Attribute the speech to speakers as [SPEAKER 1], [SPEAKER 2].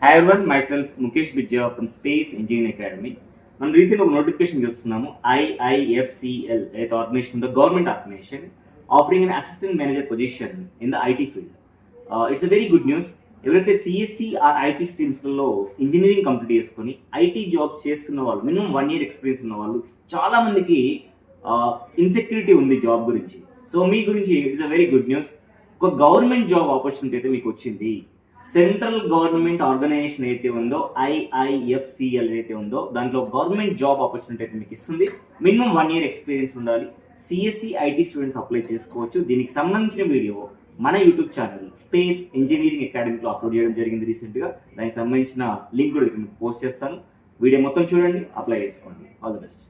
[SPEAKER 1] Hi everyone, myself Mukesh Bijja from Space Engineering Academy. మనం recent ఒక notification చూస్తున్నాము IIFCL ఏదైతే ఆర్గనైజేషన్ ఉందో government organization offering an assistant manager position in the IT field. It's a very good news. ఎవరైతే CSC or IT స్ట్రీమ్స్లలో engineering complete చేసుకొని IT jobs చేస్తున్న వాళ్ళు, మినిమం 1 year ఎక్స్పీరియన్స్ ఉన్న వాళ్ళు చాలా మందికి ఇన్సెక్యూరిటీ ఉంది జాబ్ గురించి. సో మీ గురించి it's a very good news. ఒక గవర్నమెంట్ జాబ్ ఆపర్చునిటీ అయితే మీకు వచ్చింది. సెంట్రల్ గవర్నమెంట్ ఆర్గనైజేషన్ అయితే ఉందో IIFCL అయితే ఉందో దాంట్లో గవర్నమెంట్ జాబ్ ఆపర్చునిటీ అయితే మీకు ఇస్తుంది. మినిమం 1 year ఎక్స్పీరియన్స్ ఉండాలి. సిఎస్సి ఐటీ స్టూడెంట్స్ అప్లై చేసుకోవచ్చు. దీనికి సంబంధించిన వీడియో మన యూట్యూబ్ ఛానల్ స్పేస్ ఇంజనీరింగ్ అకాడమీలో అప్లోడ్ చేయడం జరిగింది రీసెంట్గా. దానికి సంబంధించిన లింక్ కూడా మీకు పోస్ట్ చేస్తాను. వీడియో మొత్తం చూడండి, అప్లై చేసుకోండి. All the best.